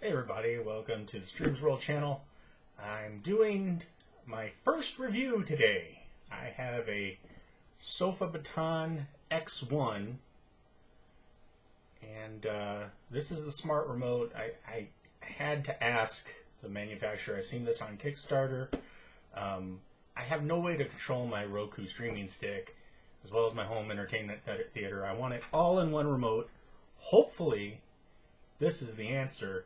Hey everybody, welcome to the Streams World channel. I'm doing my first review today. I have a Sofabaton X1 and this is the smart remote. I had to ask the manufacturer. I've seen this on Kickstarter. I have no way to control my Roku streaming stick as well as my home entertainment theater. I want it all in one remote. Hopefully this is the answer.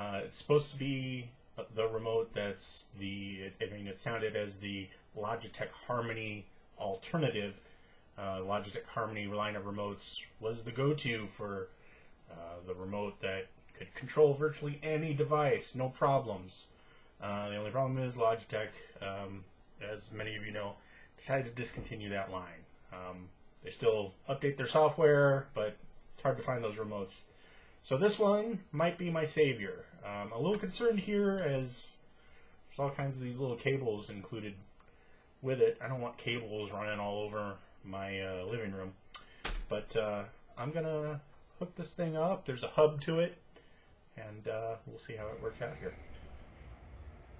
It's supposed to be the remote that's it sounded as the Logitech Harmony alternative. Logitech Harmony line of remotes was the go-to for the remote that could control virtually any device, no problems. The only problem is Logitech, as many of you know, decided to discontinue that line. They still update their software, but it's hard to find those remotes. So this one might be my savior. I'm a little concerned here as there's all kinds of these little cables included with it. I don't want cables running all over my living room. But I'm going to hook this thing up. There's a hub to it. And we'll see how it works out here.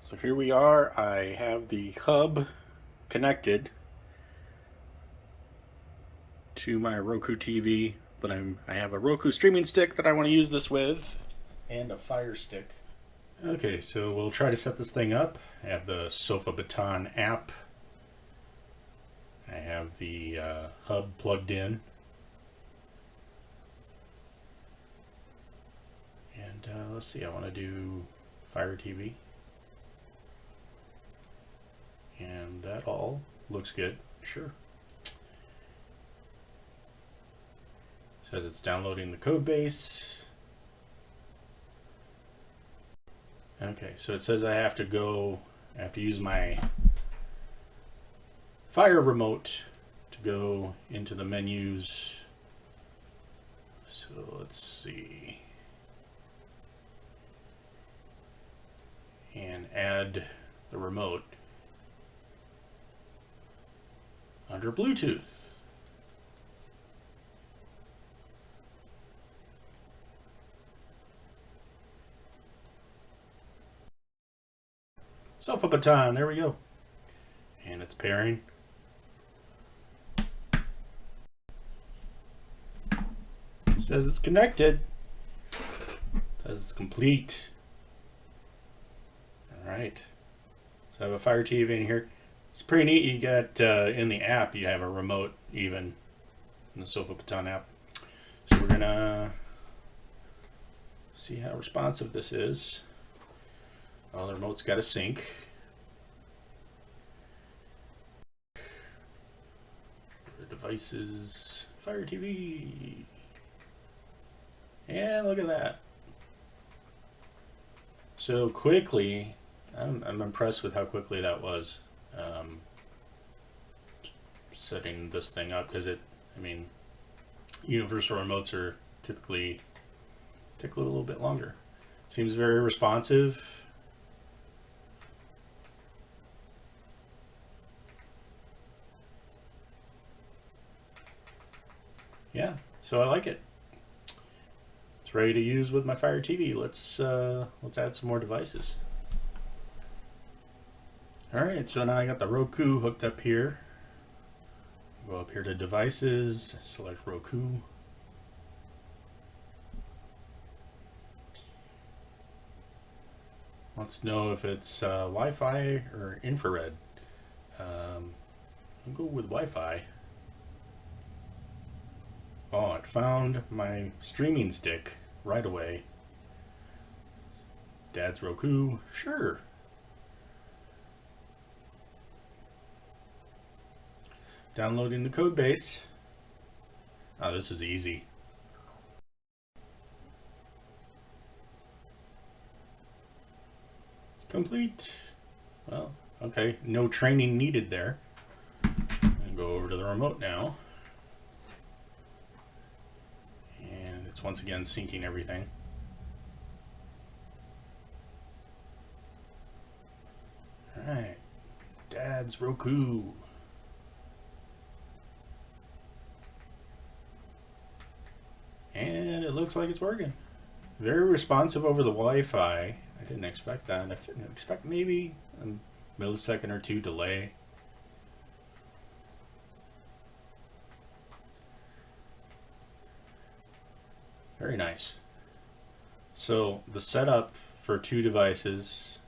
So here we are. I have the hub connected to my Roku TV. But I have a Roku streaming stick that I want to use this with, and a Fire Stick. Okay, so we'll try to set this thing up. I have the Sofabaton app. I have the hub plugged in. And let's see, I want to do Fire TV. And that all looks good, sure. Says it's downloading the code base. Okay, so it says I have to use my Fire remote to go into the menus. So let's see. And add the remote under Bluetooth. Sofabaton, there we go. And it's pairing. It says it's connected. It says it's complete. Alright. So I have a Fire TV in here. It's pretty neat. You got in the app, you have a remote even in the Sofabaton app. So we're gonna see how responsive this is. Oh, the remote's got a sync. Devices, Fire TV. And look at that. So quickly, I'm impressed with how quickly that was. Setting this thing up, because universal remotes are typically take a little bit longer. Seems very responsive. Yeah, so I like it. It's ready to use with my Fire TV. Let's add some more devices. All right, so now I got the Roku hooked up here. Go up here to devices, select Roku. Let's know if it's Wi-Fi or infrared. I'll go with Wi-Fi. Oh, it found my streaming stick right away. Dad's Roku, sure. Downloading the code base. Oh, this is easy. Complete. Well, okay, no training needed there. And go over to the remote now. It's once again syncing everything. Alright, Dad's Roku. And it looks like it's working. Very responsive over the Wi-Fi. I didn't expect that. I didn't expect maybe a millisecond or two delay. Very nice. So the setup for two devices,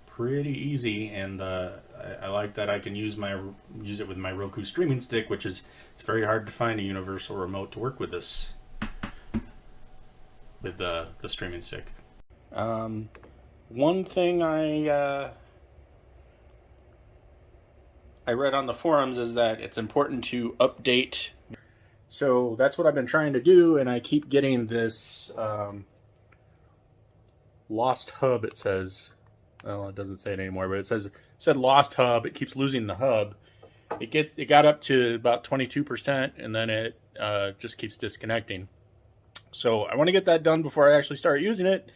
pretty easy, and I like that I can use it with my Roku streaming stick, which is, it's very hard to find a universal remote to work with this, with the streaming stick. One thing I read on the forums is that it's important to update. So that's what I've been trying to do, and I keep getting this lost hub, it says. Well, it doesn't say it anymore, but it said lost hub. It keeps losing the hub. It got up to about 22%, and then it just keeps disconnecting. So I want to get that done before I actually start using it.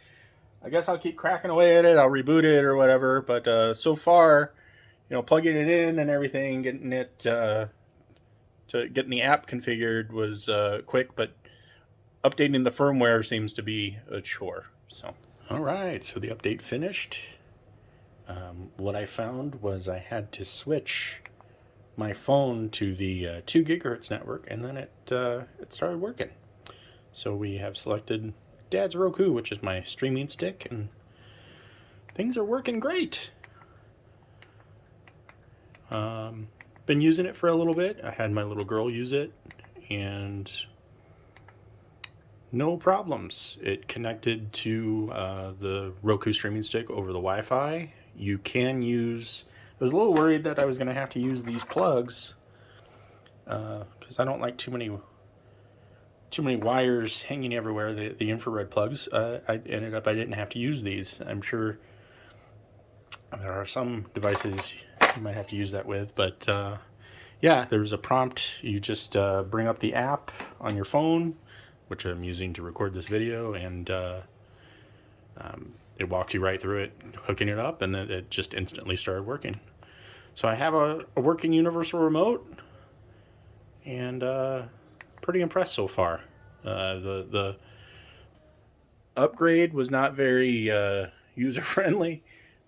I guess I'll keep cracking away at it. I'll reboot it or whatever. But so far, plugging it in and everything, getting it getting the app configured was quick, but updating the firmware seems to be a chore. So, all right, so the update finished. What I found was I had to switch my phone to the 2 gigahertz network, and then it started working. So we have selected Dad's Roku, which is my streaming stick, and things are working great. Been using it for a little bit. I had my little girl use it, and no problems. It connected to the Roku streaming stick over the Wi-Fi. You can use... I was a little worried that I was going to have to use these plugs because I don't like too many wires hanging everywhere, the infrared plugs. I ended up I didn't have to use these. I'm sure there are some devices you might have to use that with, but yeah, there's a prompt. You just bring up the app on your phone, which I'm using to record this video, and it walked you right through it, hooking it up, and then it just instantly started working. So I have a working universal remote, and pretty impressed so far. The upgrade was not very user-friendly,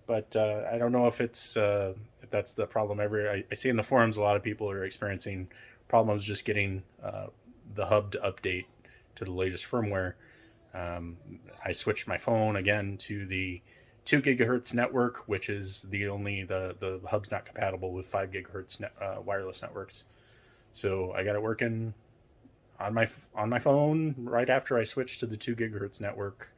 but I don't know if if that's the problem. I see in the forums a lot of people are experiencing problems just getting the hub to update to the latest firmware. I switched my phone again to the 2 gigahertz network, which is the hub's not compatible with 5 gigahertz wireless networks. So I got it working on my phone right after I switched to the 2 gigahertz network.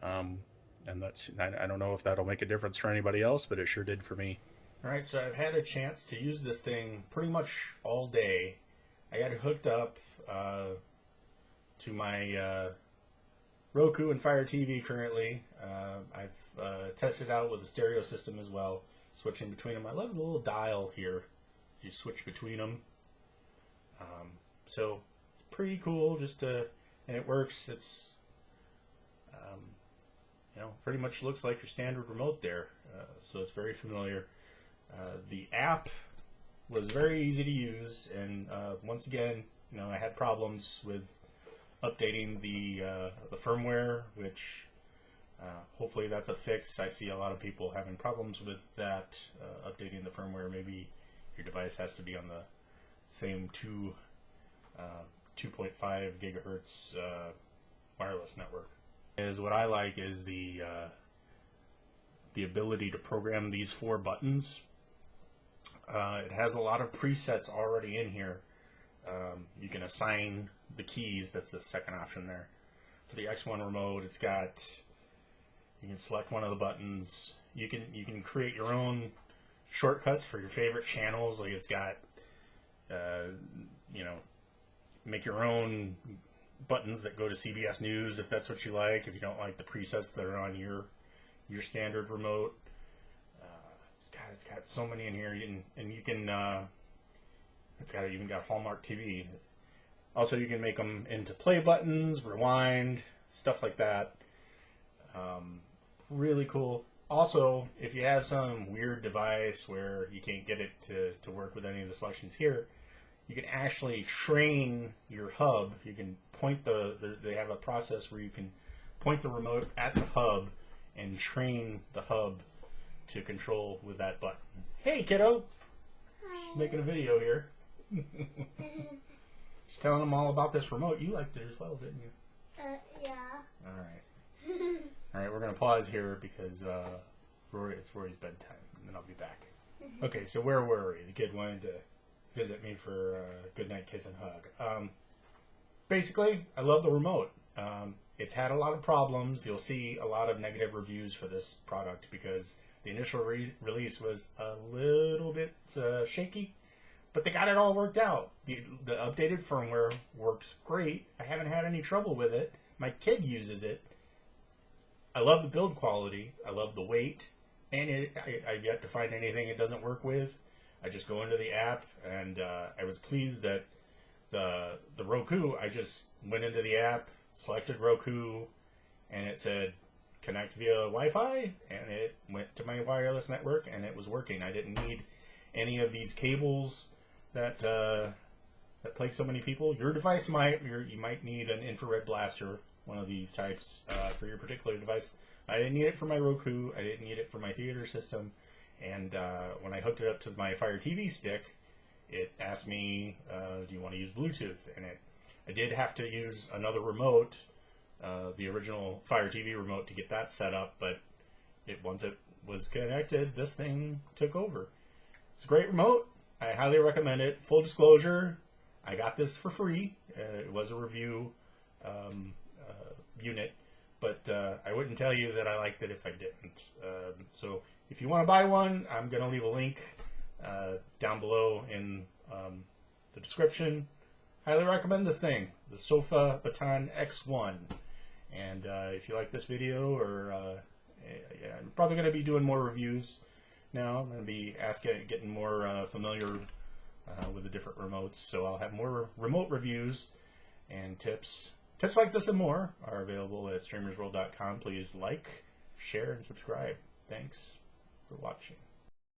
And I don't know if that'll make a difference for anybody else, but it sure did for me. All right, so I've had a chance to use this thing pretty much all day. I got it hooked up to my Roku and Fire TV currently. I've tested out with the stereo system as well, switching between them. I love the little dial here. You switch between them. So it's pretty cool. And it works. It's pretty much looks like your standard remote there. So it's very familiar. The app was very easy to use, and once again, I had problems with updating the firmware, which hopefully that's a fix. I see a lot of people having problems with that, updating the firmware. Maybe your device has to be on the same 2.5 gigahertz wireless network. What I like is the ability to program these 4 buttons. It has a lot of presets already in here. You can assign the keys. That's the second option there. For the X1 remote, you can select one of the buttons. You can create your own shortcuts for your favorite channels. Like it's got, make your own buttons that go to CBS News if that's what you like. If you don't like the presets that are on your standard remote, it's got so many in here. It's even got Hallmark TV. Also, you can make them into play buttons, rewind, stuff like that. Really cool. Also, if you have some weird device where you can't get it to work with any of the selections here, you can actually train your hub. You can point they have a process where you can point the remote at the hub and train the hub to control with that button. Hey, kiddo! Just making a video here. Just telling them all about this remote. You liked it as well, didn't you? Yeah. All right. All right, we're going to pause here because it's Rory's bedtime, and then I'll be back. Okay, so where were we? The kid wanted to visit me for a goodnight kiss and hug. Basically, I love the remote. It's had a lot of problems. You'll see a lot of negative reviews for this product because the initial release was a little bit shaky, but they got it all worked out. The updated firmware works great. I haven't had any trouble with it. My kid uses it. I love the build quality. I love the weight. And I've yet to find anything it doesn't work with. I just go into the app, and I was pleased that the Roku, I just went into the app, selected Roku, and it said connect via Wi-Fi, and it went to my wireless network, and it was working. I didn't need any of these cables that plague so many people. Your device you might need an infrared blaster, one of these types, for your particular device. I didn't need it for my Roku. I didn't need it for my theater system. And when I hooked it up to my Fire TV stick, it asked me, do you want to use Bluetooth? And I did have to use another remote, the original Fire TV remote, to get that set up. But once it was connected, this thing took over. It's a great remote. I highly recommend it. Full disclosure, I got this for free. It was a review unit. But I wouldn't tell you that I liked it if I didn't. So if you want to buy one, I'm going to leave a link down below in the description. Highly recommend this thing, the Sofabaton X1. And if you like this video, or yeah, I'm probably going to be doing more reviews now. I'm going to be getting more familiar with the different remotes. So I'll have more remote reviews and tips. Tips like this and more are available at streamersworld.com. Please like, share, and subscribe. Thanks for watching.